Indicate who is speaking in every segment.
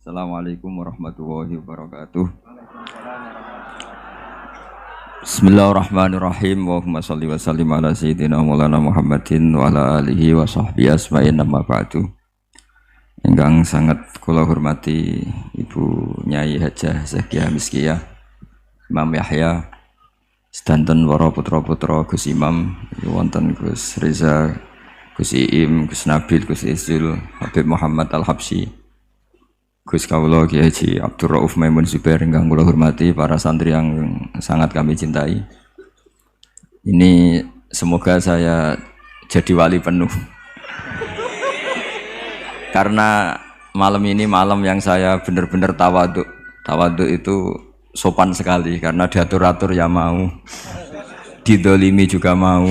Speaker 1: Assalamualaikum warahmatullahi wabarakatuh. Bismillahirrahmanirrahim. Allahumma shalli wa sallim ala sayyidina Maulana Muhammadin wa ala alihi wa sahbihi asma'in amma ba'du. Ingkang sangat kula hormati Ibu Nyai Hajah Zakiah Miskiyah, Imam Yahya, sedanten para putra-putra Gus Imam, wonten Gus Reza, Gus Iim, Gus Nabil, Gus Izul, Habib Muhammad Al-Habsyi, Gus Kawula Kiai Haji Abdul Rauf Maimun Zubair, ingkang kula hormati, para santri yang sangat kami cintai. Ini semoga saya jadi wali penuh. Karena malam ini malam yang saya benar-benar tawaduk. Tawaduk itu sopan sekali karena diatur-atur ya mau. Didolimi juga mau.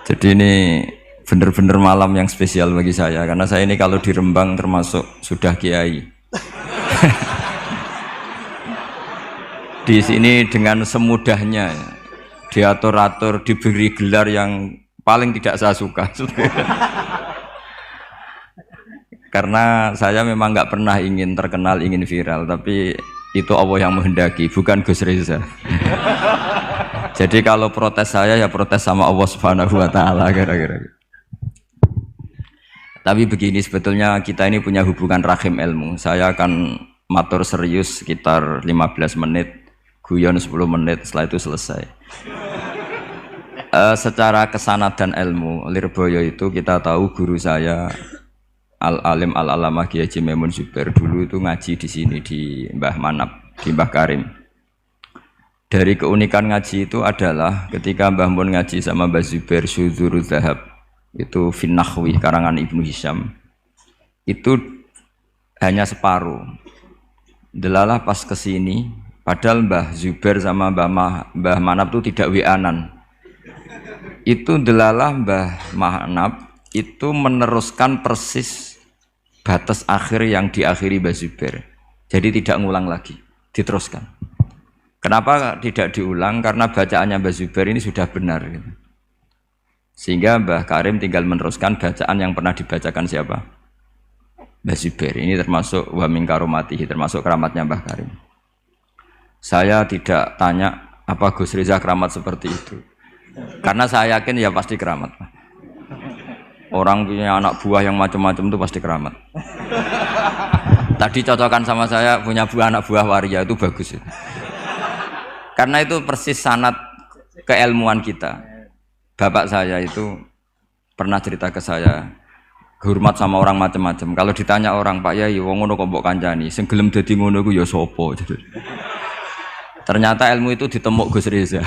Speaker 1: Jadi ini benar-benar malam yang spesial bagi saya karena saya ini kalau di Rembang termasuk sudah kiai. Di sini dengan semudahnya diatur-atur, diberi gelar yang paling tidak saya suka. Karena saya memang nggak pernah ingin terkenal, ingin viral, tapi itu Allah yang menghendaki, bukan Gus Reza. Jadi kalau protes saya ya protes sama Allah Subhanahu wa taala kira-kira. Tapi begini, sebetulnya kita ini punya hubungan rahim ilmu. Saya akan matur serius sekitar 15 menit, guyon 10 menit, setelah itu selesai. Secara kesanadan ilmu, Lirboyo itu kita tahu guru saya Al-Alim Al-Alamah Kiai Haji Maimun Zubair dulu itu ngaji di sini di Mbah Manap, di Mbah Karim. Dari keunikan ngaji itu adalah ketika Mbah Mun ngaji sama Mbah Zubair Syudzurul Zahab, itu Finnahwi karangan Ibnu Hisham, itu hanya separuh. Delalah pas kesini, padahal Mbah Zubair sama Mbah Manap itu tidak wianan. Itu delalah Mbah Manap itu meneruskan persis batas akhir yang diakhiri Mbah Zubair. Jadi tidak ngulang lagi, diteruskan. Kenapa tidak diulang? Karena bacaannya Mbah Zubair ini sudah benar gitu. Sehingga Mbah Karim tinggal meneruskan bacaan yang pernah dibacakan siapa? Mbah Zubair. Ini termasuk wa min karomatihi, termasuk keramatnya Mbah Karim. Saya tidak tanya apa Gus Reza keramat seperti itu, karena saya yakin ya pasti keramat. Orang punya anak buah yang macam-macam itu pasti keramat. Tadi cocokan sama saya punya anak buah waria itu bagus itu. Karena itu persis sanad keilmuan kita. Bapak saya itu pernah cerita ke saya, hormat sama orang macam-macam. Kalau ditanya orang, Pak Yai, wong ngono kok mbok kancani, sing gelem dadi ngono iku ya sapa? Ternyata ilmu itu ditemuk Gus Reza.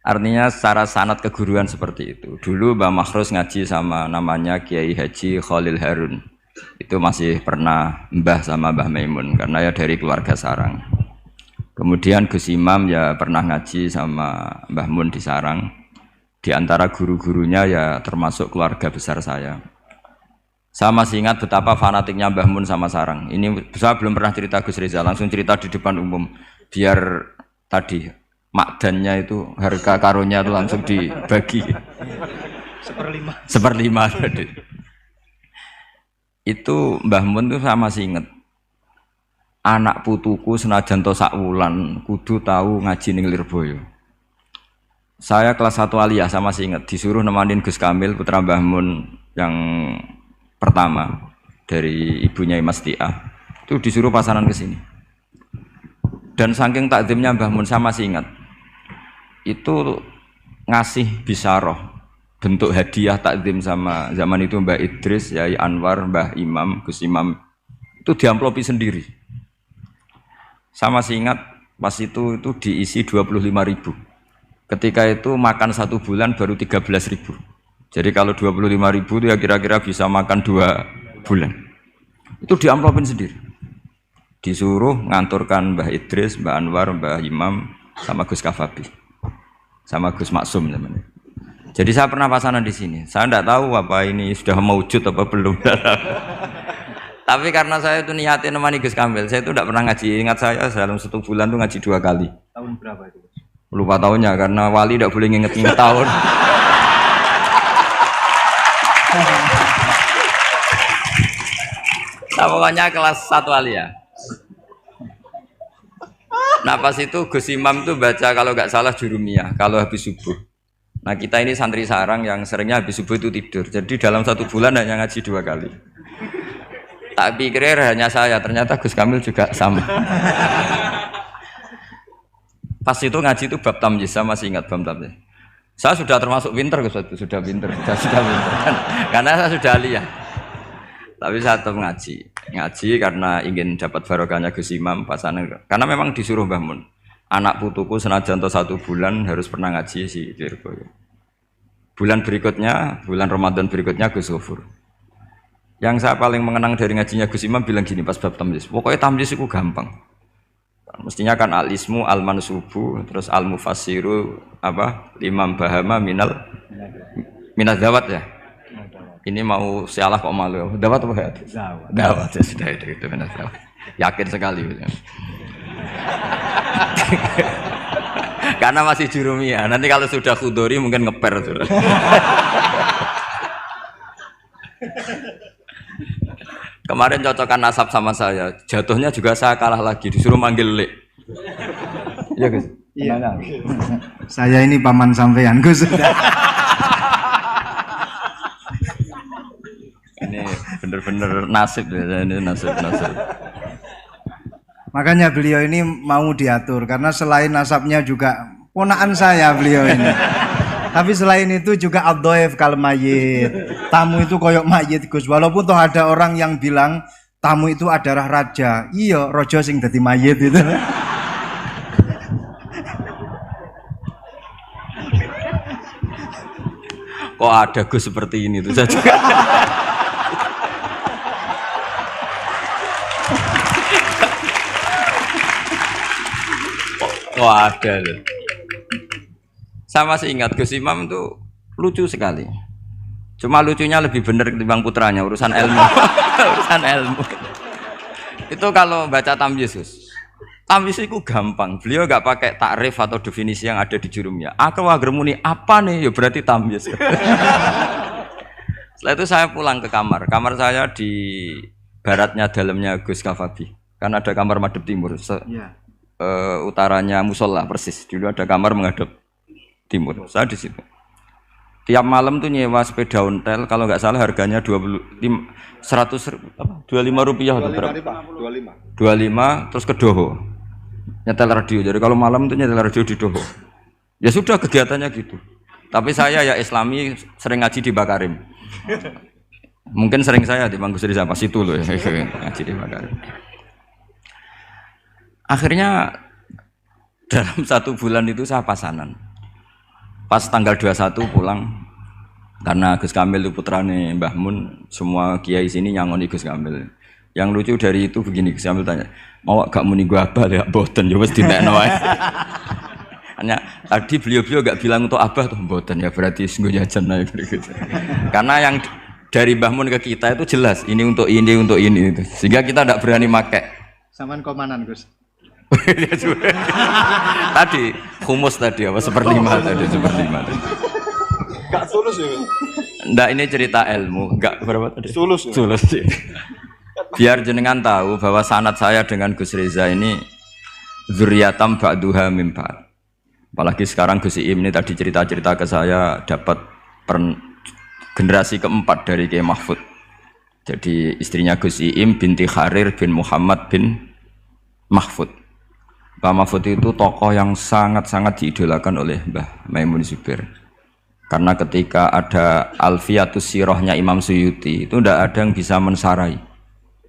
Speaker 1: Artinya secara sanad keguruan seperti itu. Dulu Mbah Makhrus ngaji sama namanya Kiai Haji Khalil Harun. Itu masih pernah mbah sama Mbah Maimun karena ya dari keluarga sarang. Kemudian Gus Imam ya pernah ngaji sama Mbah Mun di Sarang. Di antara guru-gurunya ya termasuk keluarga besar saya. Saya masih ingat betapa fanatiknya Mbah Mun sama Sarang. Ini saya belum pernah cerita Gus Reza, langsung cerita di depan umum. Biar tadi makdannya itu harga karunya itu langsung dibagi. Seperlima. Itu Mbah Mun itu saya masih ingat. Anak putuku senajan to sak wulan kudu tahu ngaji ning Lirboyo. Saya kelas 1 aliyah sama masih ingat disuruh nemanin Gus Kamil putra Mbah Mun yang pertama dari ibunya Mas Tiah. Itu disuruh pasaran ke sini. Dan saking takzimnya Mbah Mun saya masih ingat. Itu ngasih bisaroh bentuk hadiah takzim sama zaman itu Mbah Idris, Yai Anwar, Mbah Imam, Gus Imam itu diamplopi sendiri. Saya masih ingat pas itu diisi 25.000. Ketika itu makan 1 bulan baru 13.000. Jadi kalau 25.000 itu ya kira-kira bisa makan 2 bulan. Itu diamplopin sendiri. Disuruh nganturkan Mbah Idris, Mbah Anwar, Mbah Imam sama Gus Kafabi. Sama Gus Maksum namanya. Jadi saya pernah pasanan di sini. Saya tidak tahu apa ini sudah mewujud apa belum. Tapi karena saya itu niatin nemani Gus Kamil, saya itu tidak pernah ngaji. Ingat saya dalam 1 bulan itu ngaji 2 kali.
Speaker 2: Tahun berapa itu?
Speaker 1: Lupa tahunnya karena wali tidak boleh nginget-nginget tahun. Nah, pokoknya kelas 1 alia. Nah pas itu Gus Imam tuh baca kalau nggak salah Jurumiyah kalau habis subuh. Nah kita ini santri sarang yang seringnya habis subuh itu tidur. Jadi dalam 1 bulan hanya ngaji 2 kali. Tak pikir hanya saya, ternyata Gus Kamil juga sama. Pas itu ngaji itu bab tamyiz, saya masih ingat bab tamyiz. Saya sudah termasuk pinter Gus, sudah pinter, sudah pinter. Karena saya sudah aliyah. Tapi saya tetap ngaji karena ingin dapat barokahnya Gus Imam pasangan. Karena memang disuruh Mbah Mun. Anak putuku senajan 1 bulan harus pernah ngaji si Lirboyo. Bulan berikutnya, bulan Ramadan berikutnya Gus Ghafur. Yang saya paling mengenang dari ngajinya Gus Imam bilang gini pas bab tamyiz. Pokoknya tamyiz itu gampang. Mestinya kan al-ismu, al-mansubu, terus al-mufassiru Imam Bahama minal dawat ya. Ini mau sialah kok malu. Dawat apa ya? Dawat ya sudah itu benar. Yakin sekali. Karena masih Jurumiyah. Nanti kalau sudah khudori mungkin ngeper sudah. Kemarin cocokan nasab sama saya. Jatuhnya juga saya kalah lagi. Disuruh manggil Lek. Iya Gus.
Speaker 2: Iya. Saya ini paman sampean Gus.
Speaker 1: Ini bener-bener nasib ya, ini nasib.
Speaker 2: Makanya beliau ini mau diatur karena selain nasabnya juga ponakan saya beliau ini. Tapi selain itu juga ad-dhaif kal mayyit. Tamu itu koyok mayit Gus. Walaupun toh ada orang yang bilang tamu itu adalah raja. Iya, raja sing dadi mayit itu.
Speaker 1: Kok ada Gus seperti ini tuh saya juga. Oh ada loh. Saya masih ingat Gus Imam tuh lucu sekali. Cuma lucunya lebih benar ketimbang putranya urusan ilmu. Urusan ilmu. Itu kalau baca tamyiz Gus. Tamyiz itu gampang. Beliau nggak pakai takrif atau definisi yang ada di Jurumiyah. Aku wagermuni apa nih? Ya berarti tamyiz. Setelah itu saya pulang ke kamar. Kamar saya di baratnya dalamnya Gus Kafabi. Kan ada kamar madhep timur. Utaranya musola persis. Dulu ada kamar menghadap timur. Saya di situ. Tiap malam tuh nyewa sepeda ontel kalau nggak salah harganya 25 rupiah atau berapa? 25 terus ke Doho. Nyetel radio. Jadi kalau malam tuh nyetel radio di Doho. Ya sudah kegiatannya gitu. Tapi saya ya Islami sering ngaji di Bakarim. Mungkin sering saya di Manggus Riza pas itu loh ya. Ngaji di Bakarim. Akhirnya dalam 1 bulan itu saya pasanan. Pas tanggal 21 pulang karena Gus Kamil itu putrane Mbah Mun, semua kiai sini nyangoni Gus Kamil. Yang lucu dari itu begini, Gus Kamil tanya, "Mau gak muni gua abah ya mboten ya wis dinekno wae." Hanya tadi beliau-beliau gak bilang untuk abah tuh mboten ya berarti nggo jajan ae gitu. Karena yang dari Mbah Mun ke kita itu jelas ini untuk ini itu. Sehingga kita tidak berani make.
Speaker 2: Saman komanan Gus.
Speaker 1: Tadi humus tadi apa 1/5 tadi 1/5 tadi.
Speaker 3: Gak sulus ya?
Speaker 1: Nggak, ini cerita ilmu. Enggak berapa tadi?
Speaker 3: Sulus.
Speaker 1: Sulus. Biar jenengan tahu bahwa sanad saya dengan Gus Reza ini zuriyatam ba'duha mim ba'd. Apalagi sekarang Gus Iim ini tadi cerita-cerita ke saya dapat generasi keempat dari Kiai Mahfud. Jadi istrinya Gus Iim binti Kharir bin Muhammad bin Mahfud. Mbah Mahfud itu tokoh yang sangat-sangat diidolakan oleh Mbah Maimun Zubair. Karena ketika ada Alfiyatus Sirahnya Imam Suyuti, itu tidak ada yang bisa mensarai.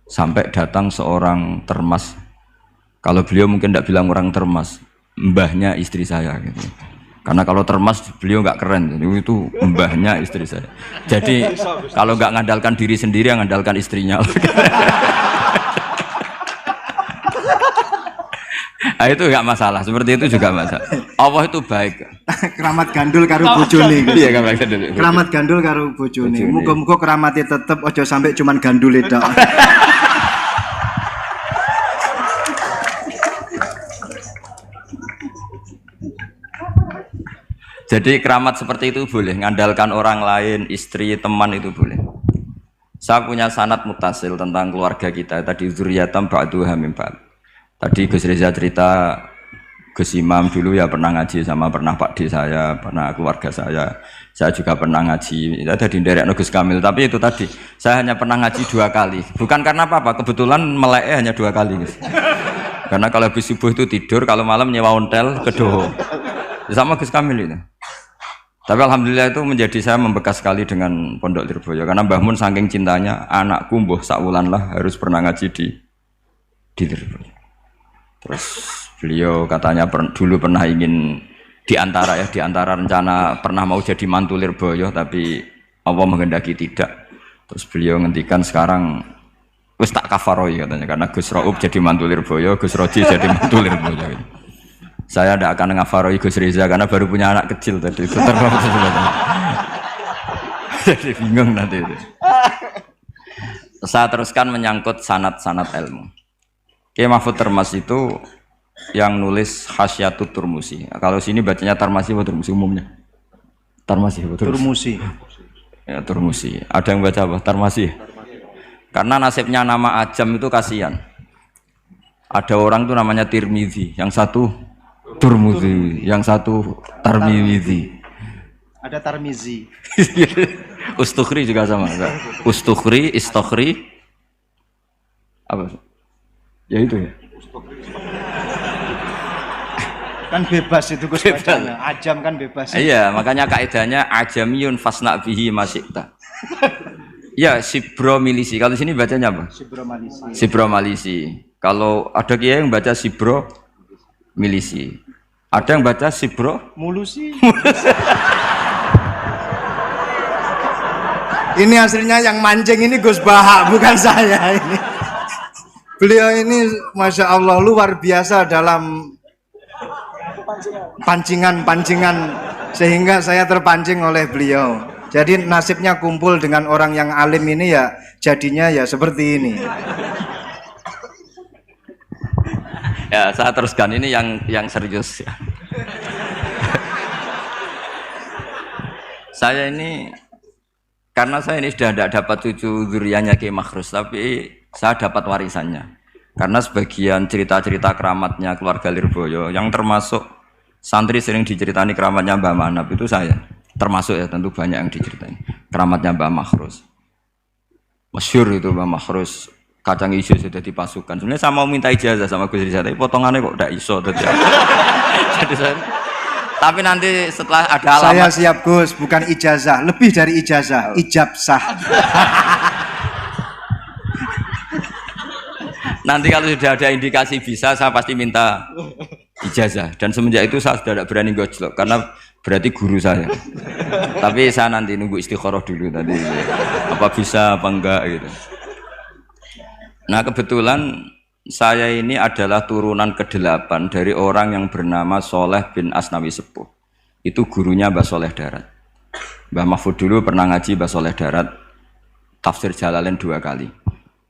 Speaker 1: Sampai datang seorang termas. Kalau beliau mungkin tidak bilang orang termas, mbahnya istri saya gitu. Karena kalau termas beliau nggak keren, itu mbahnya istri saya. Jadi kalau nggak ngandalkan diri sendiri, ngandalkan istrinya. Nah, itu enggak masalah, seperti itu juga masalah. Allah itu baik.
Speaker 2: Keramat gandul karo bojone.
Speaker 1: Iya, keramat gandul.
Speaker 2: Keramat gandul karo bojone. Muga-muga keramatnya tetep aja sampai cuman gandule tok. Jadi keramat seperti itu boleh, ngandalkan orang lain, istri, teman itu boleh.
Speaker 1: Saya punya sanad mutasil tentang keluarga kita tadi zuriyatam ba'duha min ba'd. Tadi Gus Reza cerita Gus Imam dulu ya pernah ngaji sama pernah Pak D saya, pernah keluarga saya. Saya juga pernah ngaji. Itu tadi nderek Gus Kamil, tapi itu tadi saya hanya pernah ngaji 2 kali. Bukan karena apa-apa, kebetulan melek hanya 2 kali, Gus. Karena kalau habis subuh itu tidur, kalau malam nyewa ontel ke Doho. Sama Gus Kamil itu. Tapi alhamdulillah itu menjadi saya membekas sekali dengan Pondok Lirboyo karena Mbah Mun saking cintanya anakku mbuh sakwulan lah harus pernah ngaji di Lirboyo. Terus beliau katanya dulu pernah ingin di antara rencana pernah mau jadi mantu Lirboyo tapi Allah menghendaki tidak. Terus beliau ngendikan sekarang wis tak kafaroi katanya karena Gus Raub jadi mantu Lirboyo, Gus Roji jadi mantu Lirboyo. Saya tidak akan ngafaroi Gus Reza karena baru punya anak kecil tadi itu jadi bingung nanti itu. Saya teruskan menyangkut sanad-sanad ilmu. Kiai Mahfud Termas itu yang nulis Hasyatut Turmusi. Kalau sini bacanya Tarmasi atau Turmusi umumnya? Tarmasi atau
Speaker 2: Turmusi?
Speaker 1: Ya Turmusi. Ada yang baca apa? Tarmasi. Karena nasibnya nama ajam itu kasihan. Ada orang tuh namanya Tirmidzi, yang satu Turmuzi, yang satu Tarmizi.
Speaker 2: Ada Tarmizi.
Speaker 1: Ustukhri juga sama. Ustukhri, Istokhri. Apa? Ya itu ya.
Speaker 2: Kan bebas itu Gus bacanya. Ajam kan bebas.
Speaker 1: Iya, makanya kaidahnya ajamiyun fasna bihi masyikta. Ya, Sibro Milisi. Kalau sini bacanya apa?
Speaker 2: Sibro Malisi.
Speaker 1: Sibro Malisi. Kalau ada kiai yang baca Sibro Milisi. Ada yang baca Sibro
Speaker 2: Mulusi. Ini aslinya yang mancing ini Gus Baha, bukan saya ini. Beliau ini Masya Allah luar biasa dalam pancingan sehingga saya terpancing oleh beliau. Jadi nasibnya kumpul dengan orang yang alim ini ya jadinya ya seperti ini.
Speaker 1: Ya, saya teruskan ini yang serius ya. Saya ini karena saya ini sudah tidak dapat cucu zuriyahnya Kiai Makhrus, tapi saya dapat warisannya. Karena sebagian cerita-cerita keramatnya keluarga Lirboyo yang termasuk santri sering diceritani keramatnya Mbah Manap itu saya. Termasuk ya tentu banyak yang diceritain. Keramatnya Mbah Makhrus. Masyhur itu Mbah Makhrus. Kacang hijau sudah dipasukan. Sebenarnya saya mau minta ijazah sama Gus Rizal, tapi potongannya kok tidak iso. Jadi tapi nanti setelah ada alamat.
Speaker 2: Saya siap Gus, bukan ijazah, lebih dari ijazah, ijabsah.
Speaker 1: Nanti kalau sudah ada indikasi bisa, saya pasti minta ijazah. Dan semenjak itu saya sudah tidak berani gojlok karena berarti guru saya. Tapi saya nanti nunggu istikharah dulu tadi. Apa bisa apa enggak gitu. Nah kebetulan saya ini adalah turunan ke-8 dari orang yang bernama Soleh bin Asnawi Sepuh. Itu gurunya Mbah Soleh Darat. Mbah Mahfud dulu pernah ngaji Mbah Soleh Darat tafsir Jalalain 2 kali.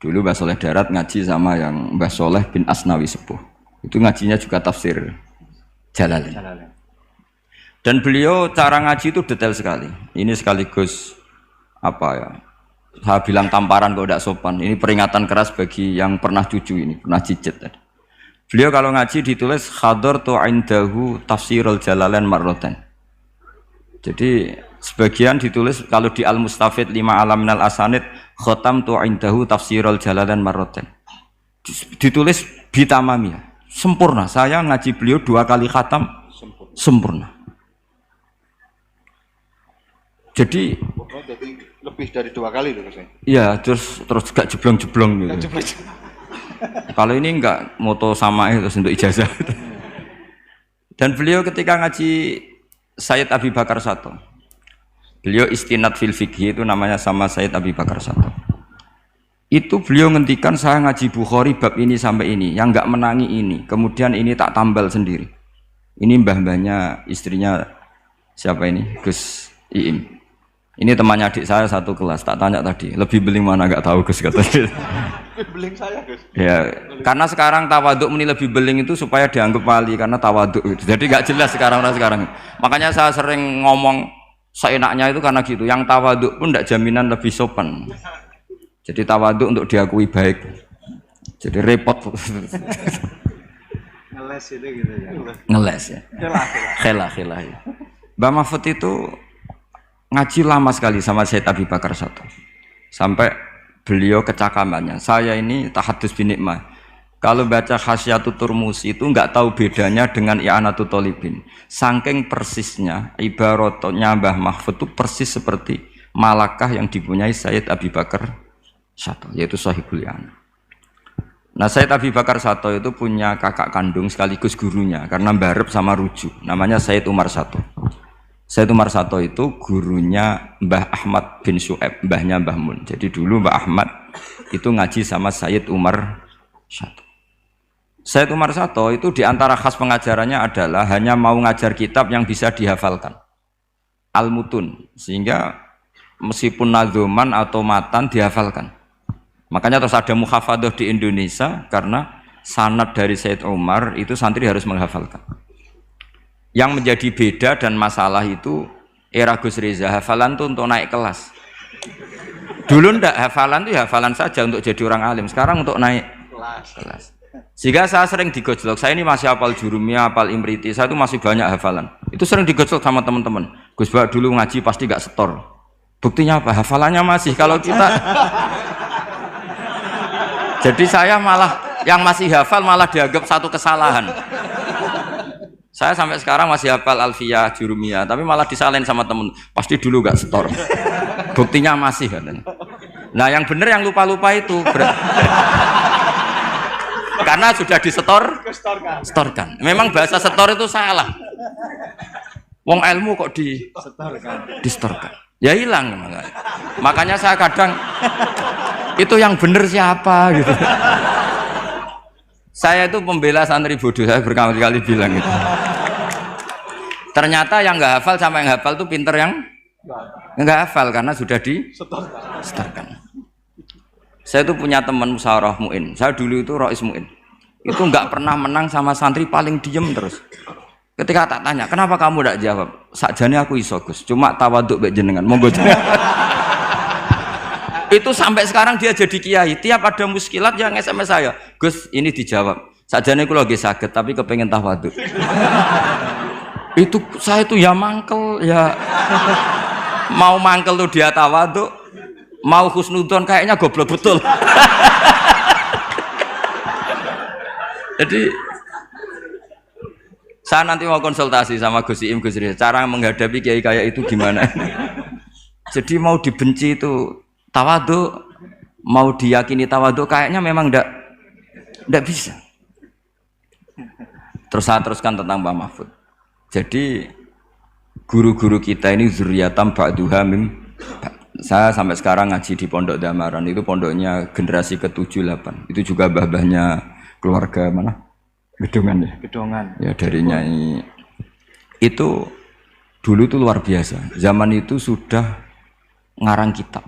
Speaker 1: Dulu Mbah Soleh Darat ngaji sama yang Mbah Soleh bin Asnawi Sepuh. Itu ngajinya juga tafsir Jalalain. Dan beliau cara ngaji itu detail sekali. Ini sekaligus apa ya? Saya bilang tamparan kalau tidak sopan. Ini peringatan keras bagi yang pernah cucu ini, pernah cicit tadi. Beliau kalau ngaji ditulis hadartu indahu tafsirul jalalain marratan. Jadi sebagian ditulis kalau di Al-Mustafid 5 alam minal asanid khatamtu indahu tafsirul jalalain marratan. Ditulis bitamamiyah, sempurna. Saya ngaji beliau 2 kali khatam sempurna. Jadi
Speaker 3: lebih dari 2 kali loh saya.
Speaker 1: Iya, terus gak jeblong-jeblong gitu. Kalau ini enggak moto sama terus untuk ijazah. Dan beliau ketika ngaji Sayyid Abi Bakar Sato, beliau istinad fil fikih itu namanya sama Sayyid Abi Bakar Sato. Itu beliau ngendikan saya ngaji Bukhari bab ini sampai ini, yang enggak menangi ini, kemudian ini tak tambal sendiri. Ini mbah-mbahnya istrinya siapa ini? Gus Iim. Ini temannya adik saya satu kelas, tak tanya tadi, lebih beling mana enggak tahu Gus katanya.
Speaker 3: Beling saya Gus.
Speaker 1: Ya, karena sekarang tawaduk ini lebih beling itu supaya dianggap wali karena tawaduk itu. Jadi enggak jelas sekarang. Makanya saya sering ngomong seenaknya itu karena gitu. Yang tawaduk pun enggak jaminan lebih sopan. Jadi tawaduk untuk diakui baik. Jadi repot.
Speaker 2: Ngeles itu gitu ya.
Speaker 1: Ngeles ya. Khela ya. Mbah Mahfud itu ngaji lama sekali sama Sayyid Abi Bakar Sato. Sampai beliau kecakamannya. Saya ini tahadus binikmah. Kalau baca Khasyatut Turmusi itu enggak tahu bedanya dengan I'anatut Thalibin. Saking persisnya ibaratnya Mbah Mahfud itu persis seperti malakah yang dipunyai Sayyid Abi Bakar Sato, yaitu Shahibul I'anah. Nah, Sayyid Abi Bakar Sato itu punya kakak kandung sekaligus gurunya karena barep sama rujuk. Namanya Sayyid Umar Sato. Sayyid Umar Sato itu gurunya Mbah Ahmad bin Syu'aib, mbahnya Mbah Mun. Jadi dulu Mbah Ahmad itu ngaji sama Sayyid Umar Sato. Sayyid Umar Sato itu diantara khas pengajarannya adalah hanya mau ngajar kitab yang bisa dihafalkan. Al-Mutun, sehingga meskipun nadzuman atau matan dihafalkan. Makanya terus ada muhafadzah di Indonesia karena sanad dari Sayyid Umar itu santri harus menghafalkan. Yang menjadi beda dan masalah itu era Gus Reza, hafalan itu untuk naik kelas. Dulu ndak, hafalan itu hafalan saja untuk jadi orang alim. Sekarang untuk naik kelas. Jika saya sering digojlok, saya ini masih hafal Jurumiyah, hafal Imriti, saya itu masih banyak hafalan. Itu sering digojlok sama teman-teman. Gus Bak dulu ngaji pasti gak setor. Buktinya apa? Hafalannya masih. Kalau kita jadi saya malah yang masih hafal malah dianggap satu kesalahan. Saya sampai sekarang masih hafal Alfiyah, Jurumiyah, tapi malah disalahin sama temen. Pasti dulu gak setor. Buktinya masih katanya. Nah, yang bener yang lupa-lupa itu karena sudah setorkan. Memang bahasa setor itu salah. Wong ilmu kok disetorkan. Ya hilang. Makanya saya kadang itu yang bener siapa gitu. Saya itu pembela santri bodoh, saya berkali-kali bilang gitu. Ternyata yang nggak hafal sama yang hafal itu pinter yang nggak hafal karena sudah disetorkan. Saya itu punya teman musyawarah mu'in. Saya dulu itu Rois Mu'in. Itu nggak pernah menang sama santri, paling diem terus. Ketika tak tanya, kenapa kamu tidak jawab? Sakjane aku iso Gus, cuma tawaduk mbek jenengan. Monggo jenengan. Itu sampai sekarang dia jadi kiai. Tiap ada muskilat yang SMS saya, Gus ini dijawab. Sakjane kula nggih saged tapi kepengen tawaduk. Itu saya itu ya mangkel ya. Mau mangkel tuh dia tawaduk, mau husnudon kayaknya goblok betul. Jadi saya nanti mau konsultasi sama Gus Iim, Gus Reza, cara menghadapi kiai kayak itu gimana. Jadi mau dibenci itu tawaduk, mau diyakini tawaduk kayaknya memang ndak bisa. Terus saya teruskan tentang Mbah Mahfud. Jadi guru-guru kita ini zuriyatam ba'duha mim. Saya sampai sekarang ngaji di Pondok Damaran, itu pondoknya generasi ke-7-8. Itu juga mbah-mbahnya keluarga mana? Gedongan ya? Gedongan. Ya dari Nyai. Itu dulu itu luar biasa. Zaman itu sudah ngarang kitab.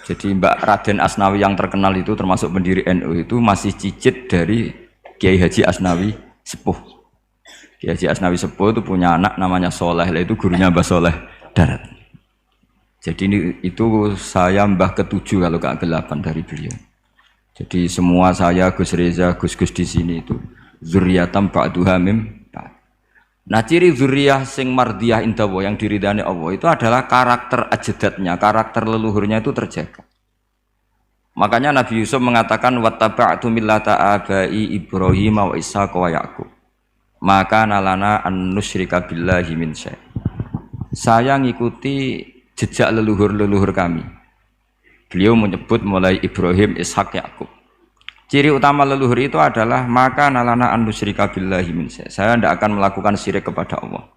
Speaker 1: Jadi Mbak Raden Asnawi yang terkenal itu termasuk pendiri NU itu masih cicit dari Kiai Haji Asnawi Sepuh. Kiai Haji Asnawi Sepuh itu punya anak namanya Soleh, itu gurunya Mbah Soleh Darat. Jadi ini itu saya mbah ke-7 kalau ke-8 dari beliau. Jadi semua saya Gus Reza, Gus-gus di sini itu zuriyatam ba'duha mim. Nah, ciri zuriyah sing mardiyah indawa yang diridani Allah itu adalah karakter ajdatnya, karakter leluhurnya itu terjaga. Makanya Nabi Yusuf mengatakan wattaba'tu millata abai Ibrahim wa Ishaq wa Yaqub. Maka nalana an nusyrika billahi min syai'. Saya ngikuti jejak leluhur-leluhur kami. Beliau menyebut mulai Ibrahim, Ishak, Yakub. Ciri utama leluhur itu adalah maka nalana an nusyrika billahi min syai'. Saya tidak akan melakukan syirik kepada Allah.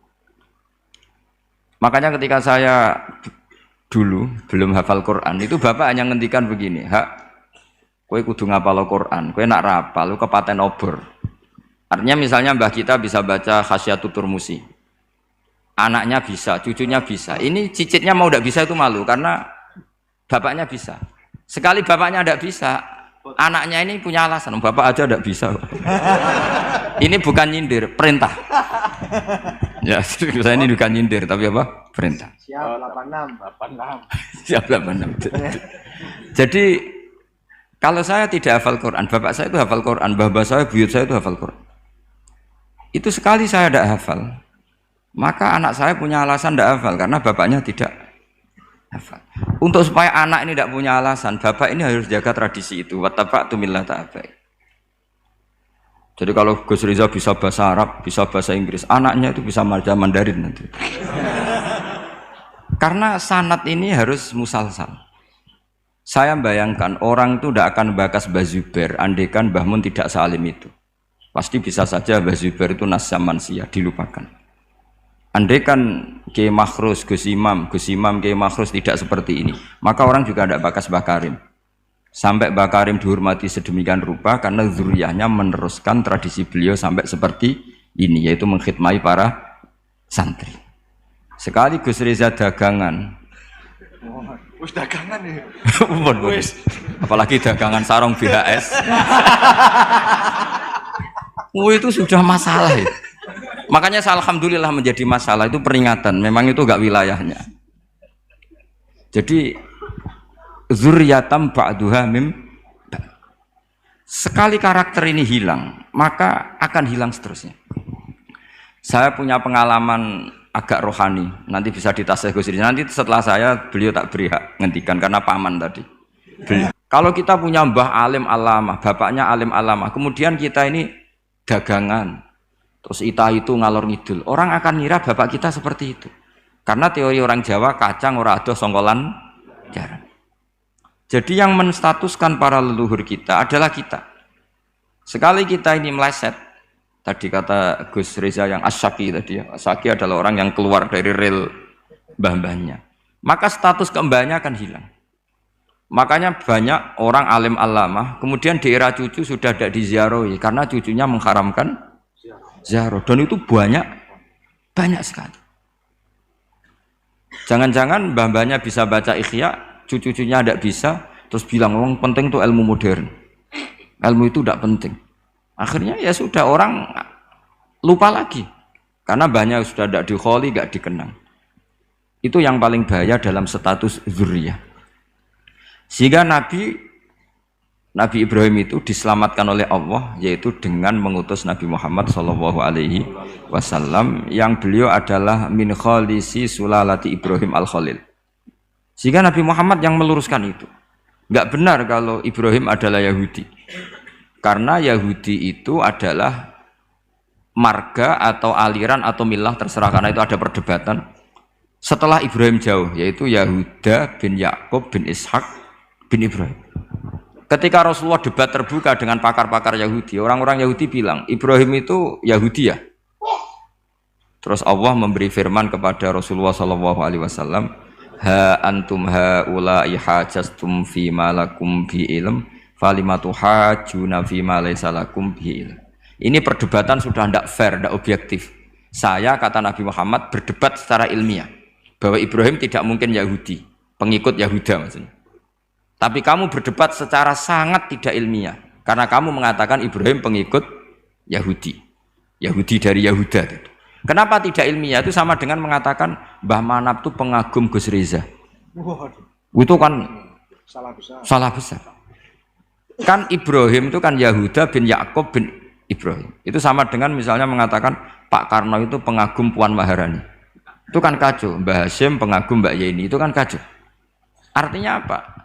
Speaker 1: Makanya ketika saya dulu belum hafal Quran, itu bapak hanya ngendikan begini, hak, kowe kudu ngapal Quran, kowe nak rapal, lu kepaten obor. Artinya misalnya mbah kita bisa baca Khasyatut Turmusi, anaknya bisa, cucunya bisa. Ini cicitnya mau tidak bisa itu malu karena bapaknya bisa. Sekali bapaknya tidak bisa, anaknya ini punya alasan, bapak aja tidak bisa. Ini bukan nyindir, perintah. Ya, saya ini bukan nyindir, tapi apa? Perintah.
Speaker 2: Siap 86.
Speaker 3: 86.
Speaker 1: Siap 86. Jadi kalau saya tidak hafal Quran, bapak saya itu hafal Quran, bapak saya, buyut saya itu hafal Quran. Itu sekali saya tidak hafal, maka anak saya punya alasan tidak hafal karena bapaknya tidak hafal. Untuk supaya anak ini tidak punya alasan, bapak ini harus jaga tradisi itu. Wattaba'tu millata abai. Jadi kalau Gus Riza bisa bahasa Arab, bisa bahasa Inggris, anaknya itu bisa Mandarin nanti. Karena sanad ini harus musalsal. Saya bayangkan orang itu tidak akan bakas Mbah Zubair andaikan Mbah Mun tidak salim itu. Pasti bisa saja Mbah Zubair itu nasya mansia, dilupakan. Andaikan Kiai Makhrus, Gus Imam, Kiai Makhrus tidak seperti ini, maka orang juga tidak bakas Mbah Karim. Sampai Mbah Karim dihormati sedemikian rupa karena zuriyahnya meneruskan tradisi beliau sampai seperti ini, yaitu mengkhidmati para santri. Sekali Gus Reza dagangan,
Speaker 3: Wis dagangan ya.
Speaker 1: Wis. Apalagi dagangan sarung BHS. Itu sudah masalah ya. Makanya saya alhamdulillah menjadi masalah itu peringatan. Memang itu enggak wilayahnya. Jadi zurriyatam ba'duha mim. Sekali karakter ini hilang, maka akan hilang seterusnya. Saya punya pengalaman agak rohani, nanti bisa ditasih Gus Riza. Nanti setelah saya, beliau tak beri hak ngendikan karena paman tadi. Kalau kita punya mbah alim alamah, bapaknya alim alamah, kemudian kita ini dagangan, terus itu ngalor ngidul, orang akan ngira bapak kita seperti itu. Karena teori orang Jawa, kacang ora adoh songkolan jarang. Jadi yang menstatuskan para leluhur kita adalah kita. Sekali kita ini meleset, tadi kata Gus Reza yang asyaki tadi ya, asyaki adalah orang yang keluar dari rel mbah-mbahnya, maka status kembahnya akan hilang. Makanya banyak orang alim alamah kemudian di era cucu sudah tidak diziarahi karena cucunya mengharamkan ziarah, dan itu banyak sekali. Jangan-jangan mbah-mbahnya bisa baca Ikhya, cucu-cucunya tidak bisa, terus bilang orang penting itu ilmu modern, ilmu itu tidak penting. Akhirnya ya sudah, orang lupa lagi karena banyak sudah tidak dikholi, tidak dikenang. Itu yang paling bahaya dalam status zuriyah. Sehingga Nabi Ibrahim itu diselamatkan oleh Allah, yaitu dengan mengutus Nabi Muhammad SAW yang beliau adalah min khalisi sulalati Ibrahim al-Khalil. Sehingga Nabi Muhammad yang meluruskan itu. Enggak benar kalau Ibrahim adalah Yahudi. Karena Yahudi itu adalah marga atau aliran atau milah, terserah, karena itu ada perdebatan. Setelah Ibrahim jauh, yaitu Yahuda bin Yakub bin Ishak bin Ibrahim. Ketika Rasulullah debat terbuka dengan pakar-pakar Yahudi, orang-orang Yahudi bilang Ibrahim itu Yahudi ya. Terus Allah memberi firman kepada Rasulullah SAW, ha antum haula'i hajastum fi malakum bi ilm falimatu hajuna fi ma laysa lakum bi ilm. Ini perdebatan sudah tidak fair, tidak objektif. Saya, kata Nabi Muhammad, berdebat secara ilmiah bahwa Ibrahim tidak mungkin Yahudi, pengikut Yahuda maksudnya. Tapi kamu berdebat secara sangat tidak ilmiah karena kamu mengatakan Ibrahim pengikut Yahudi dari Yahuda. Kenapa tidak ilmiah? Itu sama dengan mengatakan Mbah Manap itu pengagum Gus Reza. Itu kan salah besar. Kan Ibrahim itu kan Yahuda bin Yakub bin Ibrahim. Itu sama dengan misalnya mengatakan Pak Karno itu pengagum Puan Maharani. Itu kan kacau. Mbah Hashim pengagum Mbak Yeni. Itu kan kacau. Artinya apa?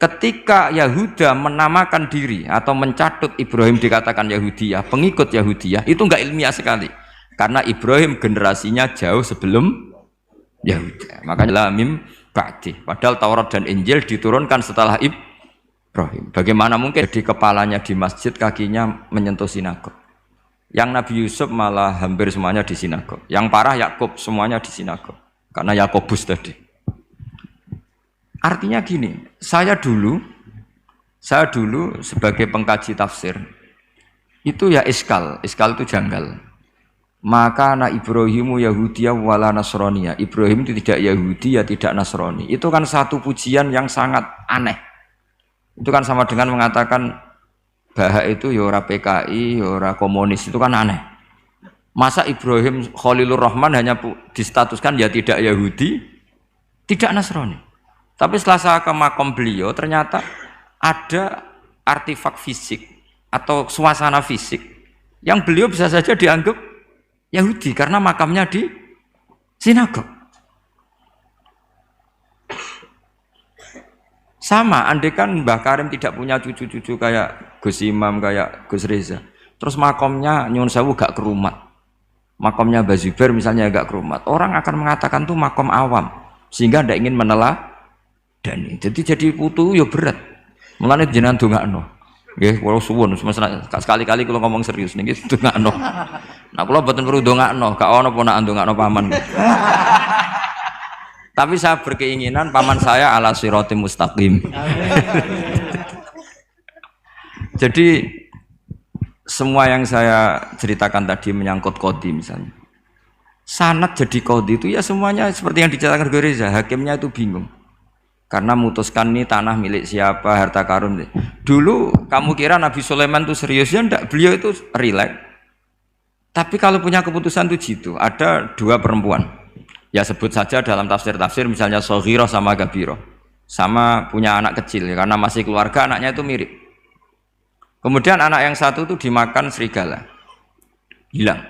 Speaker 1: Ketika Yahuda menamakan diri atau mencatut Ibrahim dikatakan Yahudiyah, pengikut Yahudiyah, itu enggak ilmiah sekali. Karena Ibrahim generasinya jauh sebelum Yahuda. Makanya lamim ba'di. Padahal Taurat dan Injil diturunkan setelah Ibrahim. Bagaimana mungkin di kepalanya di masjid, kakinya menyentuh sinagog. Yang Nabi Yusuf malah hampir semuanya di sinagog. Yang parah Yakub semuanya di sinagog. Karena Yakobus tadi. Artinya gini, saya dulu sebagai pengkaji tafsir itu ya iskal itu janggal. Maka anak Ibrahimu Yahudiyah wala Nasroniyah. Ibrahim itu tidak Yahudi ya tidak Nasrani. Itu kan satu pujian yang sangat aneh. Itu kan sama dengan mengatakan Bahak itu ya ora PKI, ya ora komunis, itu kan aneh. Masa Ibrahim Khalilur Rahman hanya distatuskan ya tidak Yahudi, tidak Nasrani. Tapi setelah saya ke makom beliau, ternyata ada artefak fisik atau suasana fisik yang beliau bisa saja dianggap Yahudi karena makamnya di sinagog. Sama, andekan Mbah Karim tidak punya cucu-cucu kayak Gus Imam, kayak Gus Reza, terus makomnya nyuwun sewu gak kerumat, makomnya Mbah Zubair misalnya gak kerumat, orang akan mengatakan tuh makom awam, sehingga tidak ingin meneladani. Jadi putu ya berat. Mulane jenengan ndongakno. Nggih, kula suwun sekali-kali kula ngomong serius niki ndongakno. Nah kula mboten perlu ndongakno, gak ono ponakan ndongakno paman. Tapi saya berkeinginan paman saya ala siratim mustaqim. Jadi semua yang saya ceritakan tadi menyangkut qadhi misalnya. Sanad jadi qadhi itu ya semuanya seperti yang diceritakan Reza, hakimnya itu bingung. Karena memutuskan ini tanah milik siapa, harta karun. Dulu kamu kira Nabi Sulaiman itu serius ya enggak, beliau itu rileks. Tapi kalau punya keputusan itu jitu, ada dua perempuan. Ya sebut saja dalam tafsir-tafsir misalnya Soghirah sama Gabiroh. Sama punya anak kecil ya, karena masih keluarga anaknya itu mirip. Kemudian anak yang satu itu dimakan serigala. Hilang.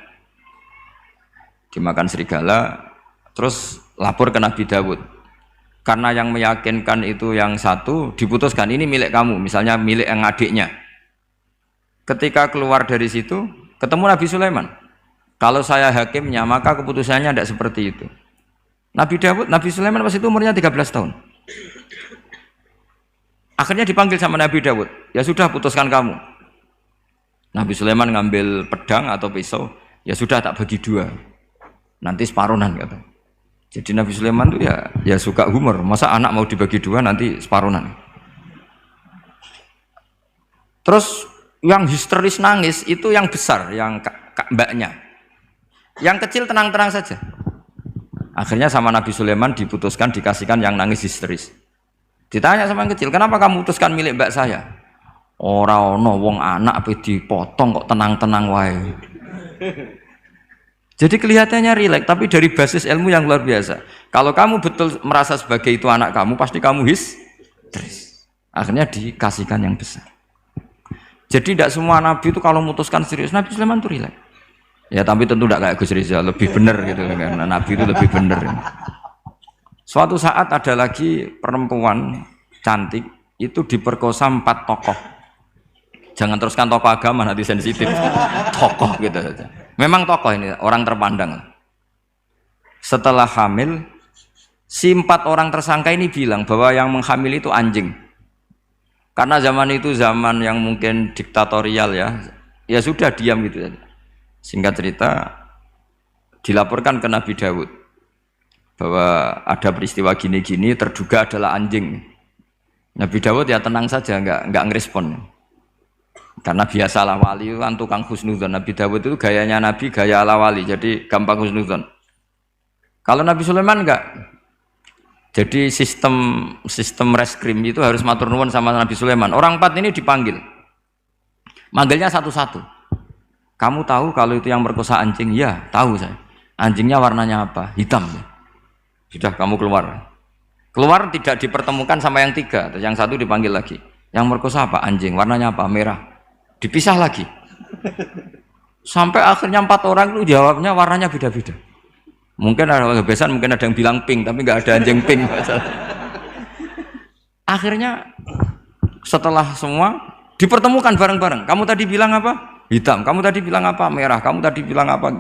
Speaker 1: Dimakan serigala, terus lapor ke Nabi Dawud. Karena yang meyakinkan itu yang satu diputuskan ini milik kamu, misalnya milik yang adiknya. Ketika keluar dari situ ketemu Nabi Sulaiman. Kalau saya hakimnya maka keputusannya tidak seperti itu. Nabi Sulaiman pas itu umurnya 13 tahun. Akhirnya dipanggil sama Nabi Dawud. Ya sudah putuskan kamu. Nabi Sulaiman ngambil pedang atau pisau. Ya sudah tak bagi dua. Nanti separuhan kata. Jadi Nabi Sulaiman itu ya suka humor. Masa anak mau dibagi dua nanti separuhan. Terus yang histeris nangis itu yang besar, yang mbaknya. Yang kecil tenang-tenang saja. Akhirnya sama Nabi Sulaiman diputuskan dikasihkan yang nangis histeris. Ditanya sama yang kecil, kenapa kamu putuskan milik mbak saya? Ora ono wong anak apa dipotong kok tenang-tenang wae. Jadi kelihatannya rileks, tapi dari basis ilmu yang luar biasa. Kalau kamu betul merasa sebagai itu anak kamu, pasti kamu histeris. Akhirnya dikasihkan yang besar. Jadi tidak semua nabi itu kalau memutuskan serius. Nabi Sulaiman itu rileks. Ya tapi tentu tidak kayak Gus Reza, lebih benar gitu kan. Nabi itu lebih benar. Suatu saat ada lagi perempuan cantik itu diperkosa 4 tokoh. Jangan teruskan tokoh agama nanti sensitif. Tokoh gitu saja. Memang tokoh ini orang terpandang. Setelah hamil, si 4 orang tersangka ini bilang bahwa yang menghamili itu anjing. Karena zaman itu zaman yang mungkin diktatorial ya sudah diam gitu saja. Singkat cerita dilaporkan ke Nabi Dawud bahwa ada peristiwa gini-gini terduga adalah anjing. Nabi Dawud ya tenang saja, enggak ngerespon. Karena biasalah wali itu kan tukang husnudzon. Nabi Dawud itu gayanya Nabi, gaya ala wali, jadi gampang husnudzon. Kalau Nabi Sulaiman enggak. Jadi sistem reskrim itu harus matur nuwun sama Nabi Sulaiman. Orang 4 ini dipanggil. Manggilnya satu-satu. Kamu tahu kalau itu yang merkosa anjing? Ya, tahu saya. Anjingnya warnanya apa? Hitam. Sudah kamu keluar. Keluar tidak dipertemukan sama yang 3. Terus yang 1 dipanggil lagi. Yang merkosa apa? Anjing. Warnanya apa? Merah. Dipisah lagi. Sampai akhirnya 4 orang itu jawabnya warnanya beda-beda. Mungkin ada kebiasaan, mungkin ada yang bilang pink, tapi nggak ada anjing pink. Akhirnya setelah semua dipertemukan bareng-bareng. Kamu tadi bilang apa? Hitam. Kamu tadi bilang apa? Merah. Kamu tadi bilang apa?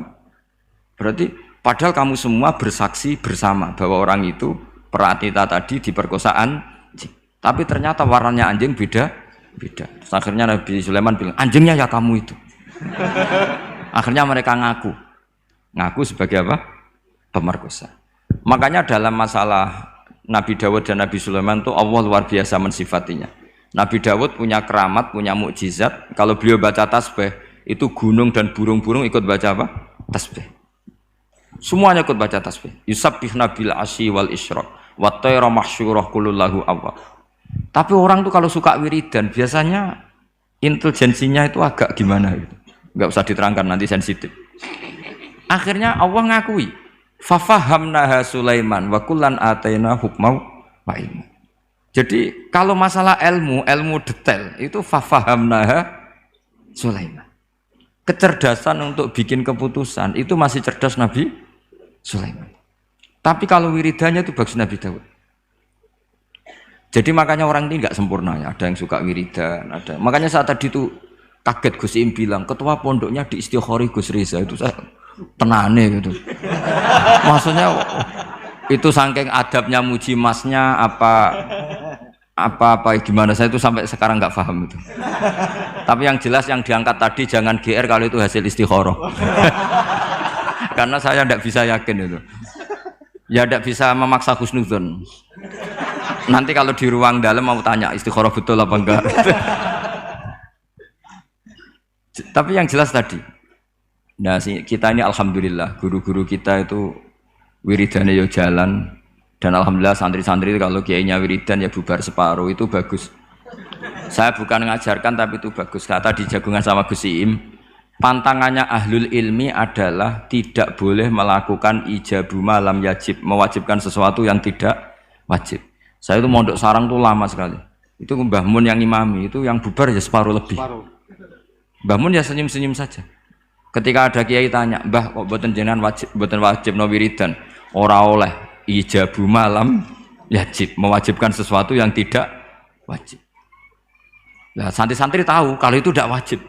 Speaker 1: Berarti padahal kamu semua bersaksi bersama bahwa orang itu peratita tadi diperkosa anjing. Tapi ternyata warnanya anjing beda. Terus akhirnya Nabi Sulaiman bilang, anjingnya ya kamu itu. Akhirnya mereka ngaku sebagai apa? Pemerkosa. Makanya dalam masalah Nabi Dawud dan Nabi Sulaiman itu Allah luar biasa mensifatinya. Nabi Dawud punya keramat, punya mukjizat. Kalau beliau baca tasbih, itu gunung dan burung-burung ikut baca apa? Tasbih. Semuanya ikut baca tasbih. Yusabbihna bil asyi wal isyraq wa tayra mahsyurah kulullahu awwab. Tapi orang tuh kalau suka wiridan biasanya intelijensinya itu agak gimana gitu. Enggak usah diterangkan nanti sensitif. Akhirnya Allah ngakui, fafahamnaha Sulaiman wa kullan ataina hukmau wa ilmu. Jadi kalau masalah ilmu detail itu fafahamnaha Sulaiman. Kecerdasan untuk bikin keputusan itu masih cerdas Nabi Sulaiman. Tapi kalau wiridanya itu bagus Nabi Daud. Jadi makanya orang ini nggak sempurna ya. Ada yang suka wiridan, ada. Makanya saat tadi itu kaget Gus Im bilang ketua pondoknya di Istighori Gus Riza itu saya tenane gitu. Maksudnya itu saking adabnya muji masnya apa gimana saya itu sampai sekarang nggak paham itu. Tapi yang jelas yang diangkat tadi jangan GR kalau itu hasil istikharah. Karena saya tidak bisa yakin itu. Ya tidak bisa memaksa husnudzon. Nanti kalau di ruang dalam mau tanya istikharah betul apa enggak. Tapi yang jelas tadi. Nah, kita ini alhamdulillah guru-guru kita itu wiridane yo jalan dan alhamdulillah santri-santri kalau kiainya wiridan ya bubar separuh itu bagus. Saya bukan mengajarkan tapi itu bagus. Kata di Jagungan sama Gus Iim, pantangannya ahlul ilmi adalah tidak boleh melakukan ijabu malam yajib, mewajibkan sesuatu yang tidak wajib. Saya itu mondok sarang tuh lama sekali. Itu Mbah Mun yang imami, itu yang bubar ya separuh lebih. Mbah Mun ya senyum-senyum saja. Ketika ada kiai tanya, "Mbah, kok boten jenengan wajib no wiridan?" Ora oleh ijabu malam yajib, mewajibkan sesuatu yang tidak wajib. Nah, santri-santri tahu kalau itu tidak wajib.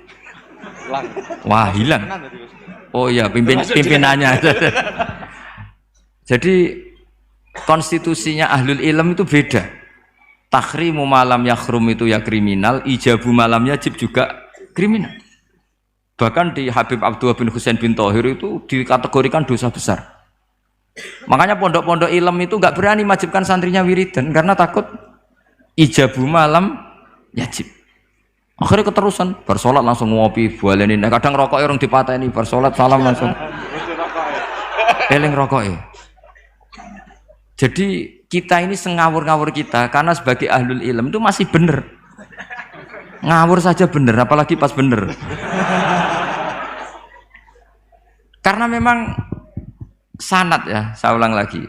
Speaker 1: Wah, hilang. Oh iya, pimpinannya. Jadi konstitusinya ahlul ilm itu beda. Takhrimu malam yakhrum itu ya kriminal, ijabu malam yajib juga kriminal. Bahkan di Habib Abdullah bin Husain bin Thohir itu dikategorikan dosa besar. Makanya pondok-pondok ilm itu nggak berani wajibkan santrinya wiridan karena takut ijabu malam yajib. Akhirnya keterusan bersolat langsung ngopi bualenin. Kadang rokoknya orang dipateni bersolat salam langsung. Eling rokoknya. Jadi kita ini sengawur-ngawur kita karena sebagai ahlul ilm itu masih bener. Ngawur saja bener, apalagi pas bener. Karena memang sanad ya, saya ulang lagi.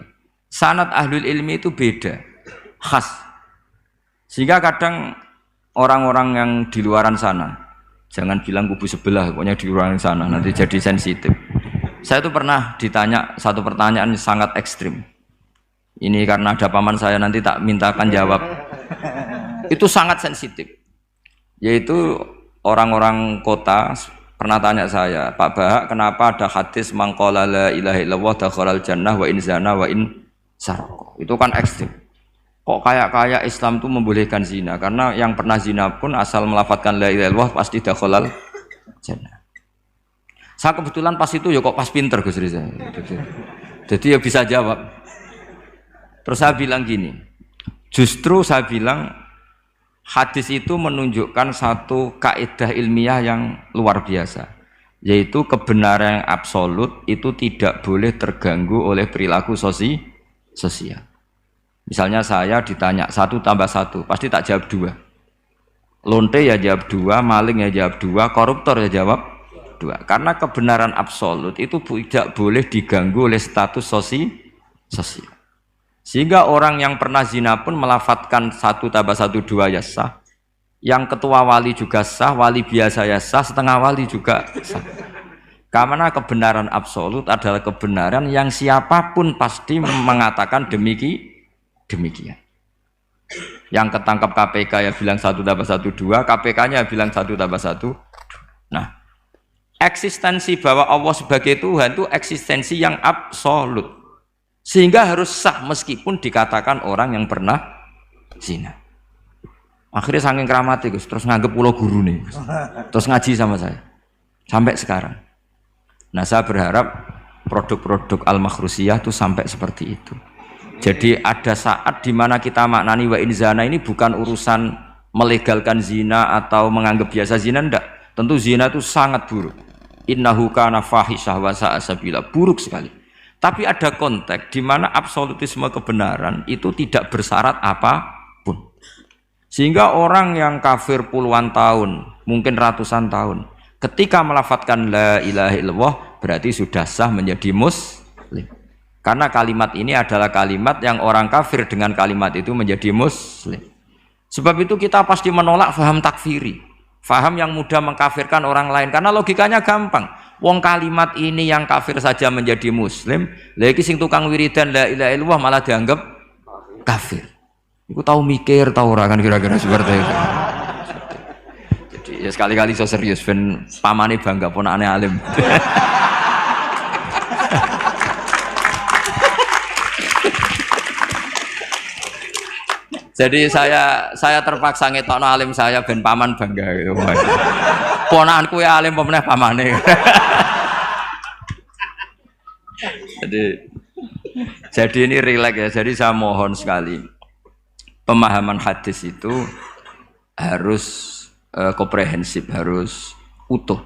Speaker 1: Sanad ahlul ilmi itu beda, khas. Sehingga kadang orang-orang yang di luaran sana, jangan bilang kubu sebelah, pokoknya di luaran sana, nanti jadi sensitif. Saya itu pernah ditanya satu pertanyaan sangat ekstrim. Ini karena ada paman saya nanti tak mintakan jawab. Itu sangat sensitif. Yaitu orang-orang kota pernah tanya saya, Pak Bahak, kenapa ada hadis mangqala la ilaha illallah dakhalal jannah wa in zana wa in sarqa. Itu kan ekstrim. Kok kayak Islam itu membolehkan zina? Karena yang pernah zina pun asal melafadzkan la ilaha illallah pasti dakhalal jannah. Saya kebetulan pas itu ya kok pas pinter Gus Riza. Jadi ya bisa jawab. Terus saya bilang gini, justru saya bilang hadis itu menunjukkan satu kaidah ilmiah yang luar biasa, yaitu kebenaran yang absolut itu tidak boleh terganggu oleh perilaku sosial. Misalnya saya ditanya 1 tambah 1, pasti tak jawab 2. Lonte ya jawab 2, maling ya jawab 2, koruptor ya jawab 2. Karena kebenaran absolut itu tidak boleh diganggu oleh status sosial. Sehingga orang yang pernah zina pun melafatkan 1 tambah 1 2 ya sah. Yang ketua wali juga sah, wali biasa ya sah, setengah wali juga sah. Karena kebenaran absolut adalah kebenaran yang siapapun pasti mengatakan demikian. Yang ketangkap KPK ya bilang 1 tambah 1 2, KPK-nya bilang 1 tambah 1. Nah, eksistensi bahwa Allah sebagai Tuhan itu eksistensi yang absolut. Sehingga harus sah meskipun dikatakan orang yang pernah zina. Akhirnya saking keramati Gus, terus nganggep pulau guru nih, terus ngaji sama saya sampai sekarang. Nah, saya berharap produk-produk al-makhrusiyah itu sampai seperti itu. Jadi ada saat di mana kita maknani wa in zina ini bukan urusan melegalkan zina atau menganggap biasa zina, enggak. Tentu zina itu sangat buruk. Innahu kana fahisyah wa sa'a sabila, buruk sekali. Tapi ada konteks di mana absolutisme kebenaran itu tidak bersyarat apapun. Sehingga orang yang kafir puluhan tahun, mungkin ratusan tahun, ketika melafadzkan la ilaha illallah, berarti sudah sah menjadi muslim. Karena kalimat ini adalah kalimat yang orang kafir dengan kalimat itu menjadi muslim. Sebab itu kita pasti menolak faham takfiri, faham yang mudah mengkafirkan orang lain. Karena logikanya gampang. Wong kalimat ini yang kafir saja menjadi muslim, lagi sing tukang wiridan la ilaha illallah malah dianggap kafir. Iku tahu mikir, tahu ora kan kira-kira seperti itu. Jadi ya sekali-kali so serius ben pamane bangga ponakane alim. Jadi saya terpaksa ngetokno alim saya ben paman bangga gitu. Ponakanku ya alim pemeneh pamane. jadi ini rileks ya. Jadi saya mohon sekali pemahaman hadis itu harus komprehensif, harus utuh.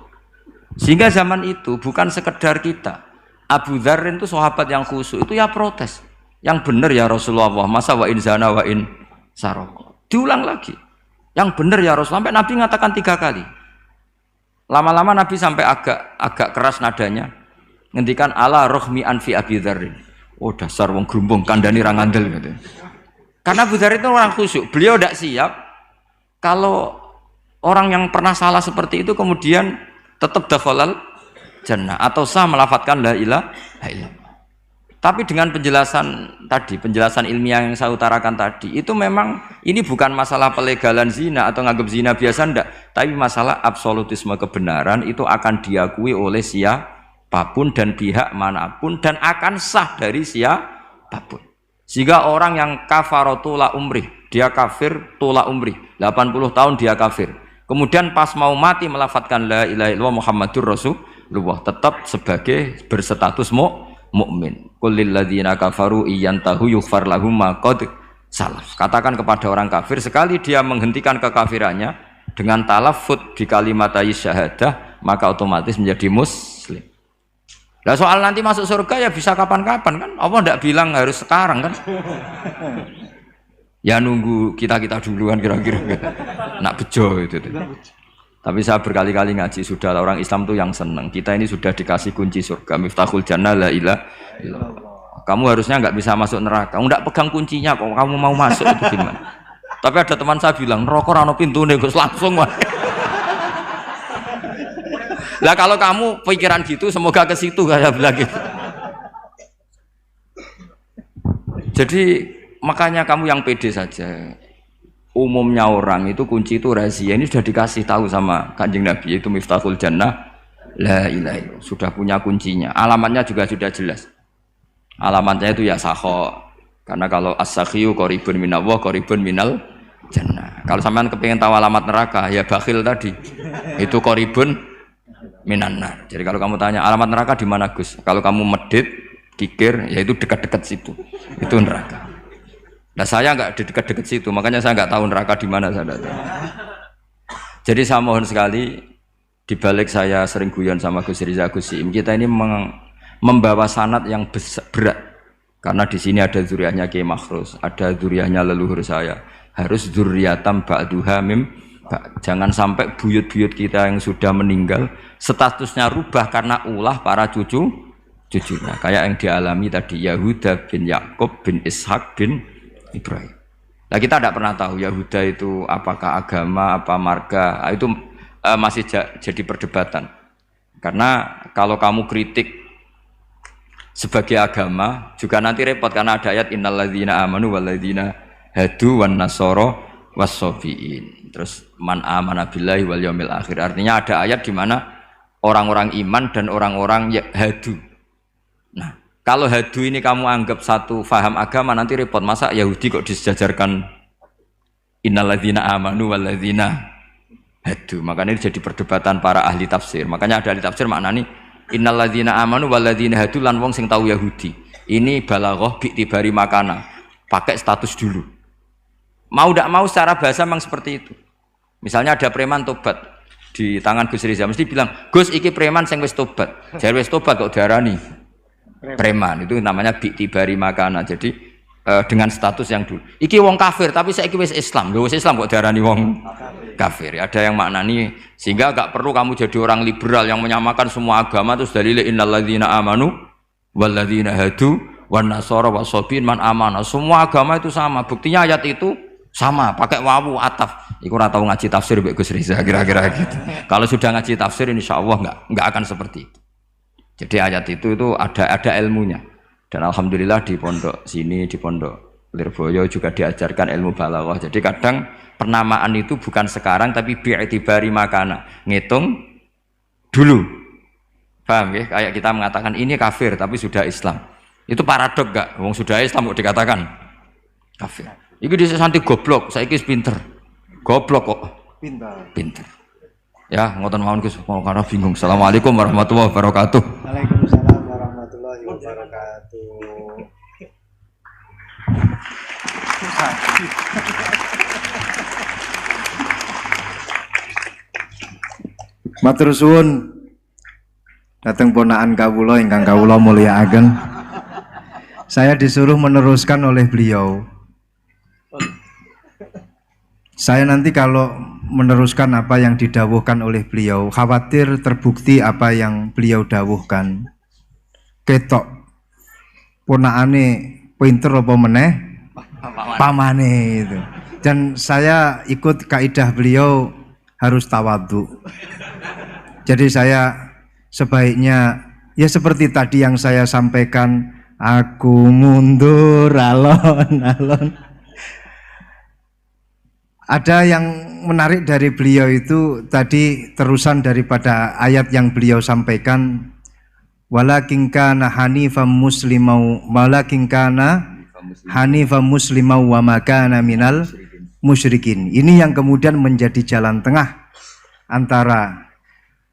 Speaker 1: Sehingga zaman itu bukan sekedar kita. Abu Dzar itu sahabat yang khusyuk itu ya protes. Yang benar ya Rasulullah, masa wa in zana wa in saroko. Diulang lagi. Yang benar ya Rasul, sampai Nabi mengatakan 3 kali. Lama-lama Nabi sampai agak keras nadanya. Ngendikan ala rohmi anfi Abi Dzar. Oh dasar wong grumbung kandhani ra ngandel gitu. Karena Abu Dzar itu orang khusyuk. Beliau tidak siap kalau orang yang pernah salah seperti itu kemudian tetap dakhalal jannah atau sah melafadzkan la ilaha illallah. Tapi dengan penjelasan ilmiah yang saya utarakan tadi, itu memang ini bukan masalah pelegalan zina atau nganggap zina biasa enggak, tapi masalah absolutisme kebenaran itu akan diakui oleh siapapun dan pihak manapun dan akan sah dari siapapun. Sehingga orang yang kafaratu la umrih, dia kafir tula umrih, 80 tahun dia kafir. Kemudian pas mau mati melafadzkan la ilaha illallah Muhammadur Rasulullah, tetap sebagai berstatus mukmin. Qul lil ladzina kafaru iyantahu yughfar lahum ma qad salaf. Katakan kepada orang kafir sekali dia menghentikan kekafirannya dengan talaffuz di kalimat syahadah maka otomatis menjadi muslim. Lah soal nanti masuk surga ya bisa kapan-kapan kan? Allah tidak bilang harus sekarang kan? Ya nunggu kita duluan kira-kira. Nak bejo itu. Tapi saya berkali-kali ngaji sudah orang Islam tuh yang seneng. Kita ini sudah dikasih kunci surga, miftahul jannah la ilaha illallah. Kamu harusnya nggak bisa masuk neraka. Nggak pegang kuncinya kok kamu mau masuk itu gimana? Tapi ada teman saya bilang, "Neraka ora ono pintune, Gus, langsung wae." Lah kalau kamu pikiran gitu semoga ke situ saya bilang gitu. Jadi makanya kamu yang pede saja. Umumnya orang itu kunci itu rahasia, ini sudah dikasih tahu sama Kanjeng Nabi, yaitu miftahul jannah la ilaha illallah, sudah punya kuncinya, alamatnya juga sudah jelas. Alamatnya itu ya sakho, karena kalau as-sakhiyu qaribun minallah qaribun minal jannah. Kalau sampean kepengin tahu alamat neraka ya bakhil tadi, itu qaribun minannar. Jadi kalau kamu tanya alamat neraka di mana Gus, kalau kamu medit kikir ya itu dekat-dekat situ, itu neraka. Nah saya nggak di dekat-dekat situ, makanya saya nggak tahu neraka di mana saya tahu. Jadi saya mohon sekali, dibalik saya sering guyon sama Gus Riza Gus Siim, kita ini membawa sanad yang berat, karena di sini ada zuriatnya Kiai Makhrus, ada zuriatnya leluhur saya, harus zuriatam ba'duha mim. Jangan sampai buyut-buyut kita yang sudah meninggal statusnya rubah karena ulah para cucunya, kayak yang dialami tadi Yahuda bin Yakub bin Ishak bin Ibrahim. Nah kita tidak pernah tahu Yahuda itu apakah agama, apa marga, itu masih jadi perdebatan. Karena kalau kamu kritik sebagai agama juga nanti repot, karena ada ayat innalladzina amanu walladzina hadu wan nasara wassofiin. Terus man amana billahi wal yaumil akhir. Artinya ada ayat di mana orang-orang iman dan orang-orang hadu. Nah, kalau hadu ini kamu anggap satu faham agama nanti repot. Masa Yahudi kok disejajarkan innalladzina amanu walladzina hadu. Makanya ini jadi perdebatan para ahli tafsir. Makanya ada ahli tafsir maknani innalladzina amanu walladzina hadu lan wong sing tahu Yahudi. Ini balaghah bi'tibari makana. Pakai status dulu. Mau tidak mau secara bahasa memang seperti itu. Misalnya ada preman tobat di tangan Gus Riza mesti bilang, "Gus iki preman sing wis tobat." Jare wis tobat kok diarani preman, itu namanya bi'tibari makana. Jadi dengan status yang dulu. Iki wong kafir tapi saiki wis Islam. Lho wis Islam kok diarani wong kafir. Ada yang maknani sehingga gak perlu kamu jadi orang liberal yang menyamakan semua agama terus dalile innalladzina amanu walladzina hadu wan nasara wasobin man amana. Semua agama itu sama. Buktinya ayat itu sama, pakai wawu ataf. Iku ora tau ngaji tafsir mbek Gus Riza kira-kira gitu. Kalau sudah ngaji tafsir insyaallah enggak akan seperti itu. Jadi ayat itu ada ilmunya. Dan alhamdulillah di pondok sini, di pondok Lirboyo juga diajarkan ilmu balaghah. Jadi kadang penamaan itu bukan sekarang tapi bi'tibari makana, ngitung dulu. Paham ya? Kayak kita mengatakan ini kafir tapi sudah Islam. Itu paradok gak? Wong sudah Islam kok dikatakan kafir. Iki dhisik santi goblok, saiki wis pinter. Goblok kok. Pinter. Ya, ngoten mawon Gus, karena bingung. Assalamualaikum warahmatullahi wabarakatuh.
Speaker 2: Waalaikumsalam warahmatullahi wabarakatuh. Matur suwun dateng ponakan kawula ingkang kawula mulyakaken. Saya disuruh meneruskan oleh beliau. Saya nanti kalau meneruskan apa yang didawuhkan oleh beliau, khawatir terbukti apa yang beliau dawuhkan. Ketok ponakane pinter apa meneh pamane itu. Dan saya ikut kaidah beliau harus tawadhu. Jadi saya sebaiknya ya seperti tadi yang saya sampaikan, aku mundur alon-alon. Ada yang menarik dari beliau itu tadi terusan daripada ayat yang beliau sampaikan, walakin kana hanifam muslimau wa ma kana minal musyrikin. Ini yang kemudian menjadi jalan tengah antara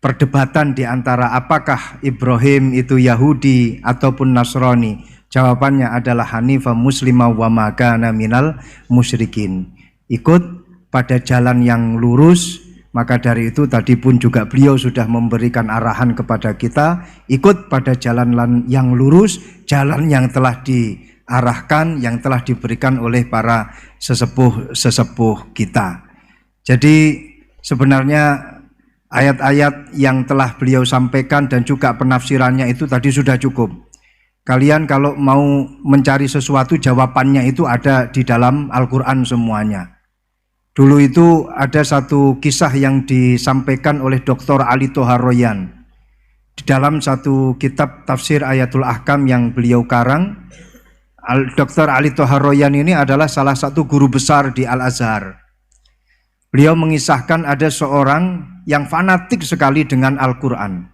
Speaker 2: perdebatan di antara apakah Ibrahim itu Yahudi ataupun Nasrani. Jawabannya adalah hanifam muslimau wa ma kana minal musyrikin. Ikut pada jalan yang lurus, maka dari itu tadi pun juga beliau sudah memberikan arahan kepada kita, ikut pada jalan yang lurus, jalan yang telah diarahkan, yang telah diberikan oleh para sesepuh kita. Jadi sebenarnya ayat-ayat yang telah beliau sampaikan dan juga penafsirannya itu tadi sudah cukup. Kalian kalau mau mencari sesuatu, jawabannya itu ada di dalam Al-Quran semuanya. Dulu itu ada satu kisah yang disampaikan oleh Dr. Ali Toharoyan di dalam satu kitab tafsir Ayatul Ahkam yang beliau karang. Dr. Ali Toharoyan ini adalah salah satu guru besar di Al-Azhar. Beliau mengisahkan ada seorang yang fanatik sekali dengan Al-Quran.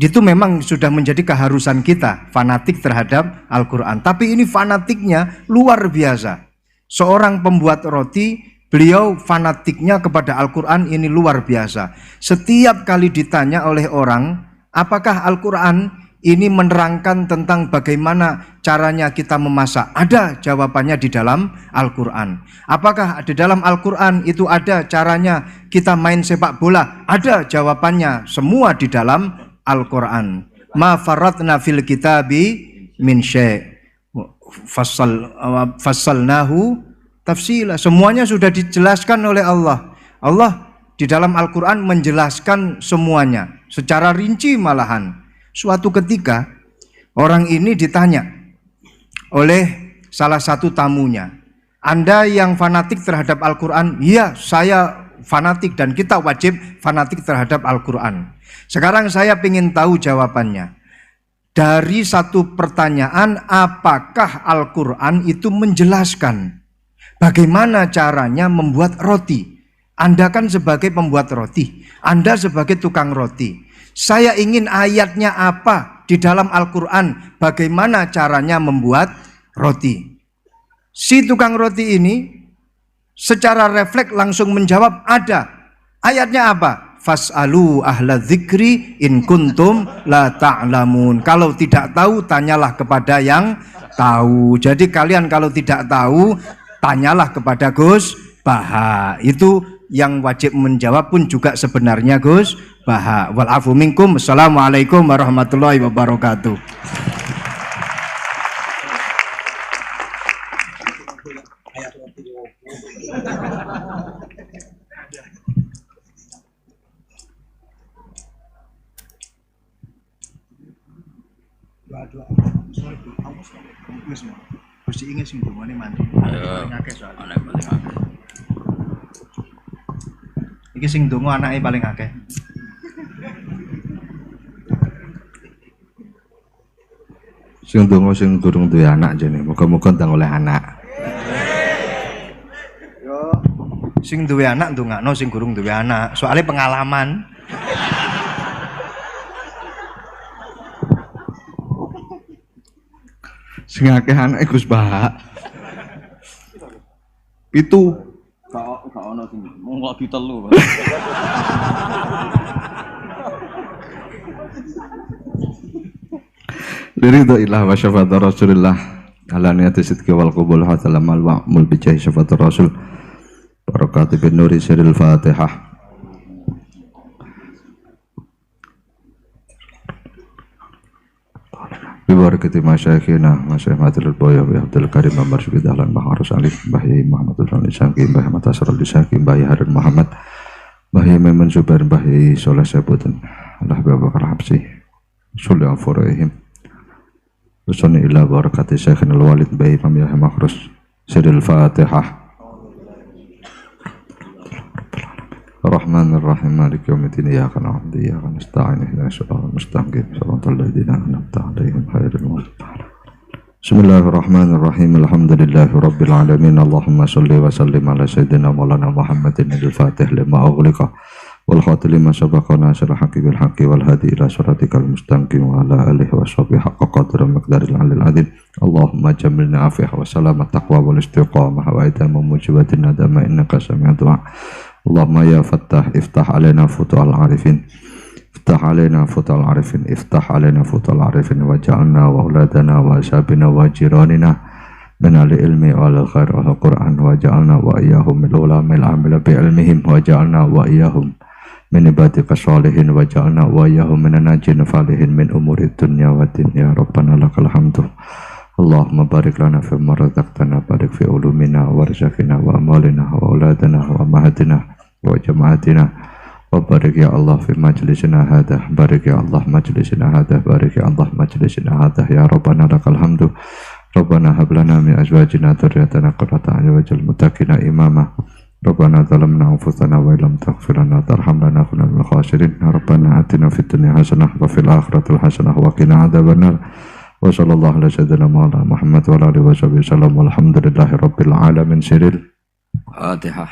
Speaker 2: Itu memang sudah menjadi keharusan kita, fanatik terhadap Al-Quran. Tapi ini fanatiknya luar biasa. Seorang pembuat roti, beliau fanatiknya kepada Al-Quran ini luar biasa. Setiap kali ditanya oleh orang, apakah Al-Quran ini menerangkan tentang bagaimana caranya kita memasak? Ada jawabannya di dalam Al-Quran. Apakah di dalam Al-Quran itu ada caranya kita main sepak bola? Ada jawabannya, semua di dalam Al-Quran. Ma farratna fil kitabi min syai' fassalnahu tafsila. Semuanya sudah dijelaskan oleh Allah. Allah di dalam Al-Quran menjelaskan semuanya secara rinci malahan. Suatu ketika orang ini ditanya oleh salah satu tamunya, Anda yang fanatik terhadap Al-Quran? Iya, saya fanatik dan kita wajib fanatik terhadap Al-Quran. Sekarang saya ingin tahu jawabannya. Dari satu pertanyaan, apakah Al-Quran itu menjelaskan bagaimana caranya membuat roti? Anda kan sebagai pembuat roti, Anda sebagai tukang roti. Saya ingin ayatnya apa di dalam Al-Quran, bagaimana caranya membuat roti. Si tukang roti ini secara refleks langsung menjawab, ada. Ayatnya apa? Fas'alu ahla dzikri in kuntum la ta'lamun. Kalau tidak tahu, tanyalah kepada yang tahu. Jadi kalian kalau tidak tahu, tanyalah kepada Gus Baha. Itu yang wajib menjawab pun juga sebenarnya Gus Baha. Wal afu minkum. Assalamualaikum warahmatullahi wabarakatuh. Dua-dua. Sorry, Bu. Aku wis mau. Gusti ingin sing dongane mandi.
Speaker 1: Ayo.
Speaker 2: Paling akeh soalnya.
Speaker 1: Ana paling akeh.
Speaker 2: Iki sing donga anake paling akeh.
Speaker 4: Sing donga sing durung duwe anak jane, muga-muga ndang oleh anak.
Speaker 2: Sing duwe anak ndongakno sing gurung duwe anak. Soalnya pengalaman.
Speaker 4: Sing akeh anake Gus Bah. 7.
Speaker 1: Gak ono sing mung kok ditelu.
Speaker 4: Liridho ilah wa syafata Rasulillah ala niyati sidqi wal qubul hatta lamal wa'mul bijahi syafata Rasul barakati bin nuri siril Fatihah. Bibarakati masyayikhina Masyayikh Matilul Boya Bi Abdul Karim Mbah Marsudi Dahlan Mbah Harus Alif Mbah Yai Muhammadul Rani Sangki Mbah Ahmad Asrul Disangki Mbah Yai Harun Muhammad Mbah Yai Maimun Zubair Mbah Yai Soleh Sebutan Allah Babakar Habsi Sulli Afurahim Usani ila barakati Syekhina Al-Walid Mbah Imam Yahya Makhrus Siril Fatihah. Ar-Rahmanir-Rahim Maliki yaumiddin iyyaka na'budu wa iyyaka nasta'in ihdinas siratal mustaqim siratal ladzina an'amta 'alaihim ghairil maghdubi 'alaihim. Bismillahirrahmanirrahim. Alhamdulillahi rabbil alamin. Allahumma shalli wa sallim ala sayyidina maulana Muhammadin al-Fatih lima ughliqa wal khatim lima sabaqa nasiril haqqi bil haqqi wal hadi ila siratikal mustaqim wa ala alihi wa sahbihi haqqa qadri wa miqdaril 'alil 'azim. Allahumma jamilna afiyah wa salamat taqwa wal istiqamah wa itamam mujibatin nadama innaka sami'ud du'a. Allahumma ya Fattah iftah alaina futuhal arifin iftah alaina futuhal arifin iftah alaina futuhal arifin waj'alna wa auladana wa ashabina wa jiranina min al-ilmi wal khair wal Qur'an waj'alna wa iyyahum min ulamil amila bi ilmihim waj'alna wa iyyahum min ibadika sholihin waj'alna wa iyyahum min najin falihin min umuri dunya wa din ya rabbana lakal hamdu. Allahumma barik lana fi ma razaqtana barik fi ulumina wa rizqina wa amalina wa auladina wa mahadina wa jamaatina wa barik ya Allah fi majlisina hadha barik ya Allah majlisina hadha barik ya Allah majlisina hadha ya rabbana lakal hamdu. Rabbana hab lana min azwajina dhurriyatana qurrata a'yun waj'al muttaqina imama. Rabbana zalamna anfusana wa illam taghfir lana tarham lana kunna minal khasirin. Rabbana atina fid dunya hasanah wa fil akhirati hasanah wa qina adzabannar. Wa sallallahu ala sayyidina Maulana Muhammad wa ala alihi wa sahbihi wasallam walhamdulillahi rabbil alamin. Siril
Speaker 1: Fatihah.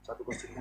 Speaker 3: Satu posisi.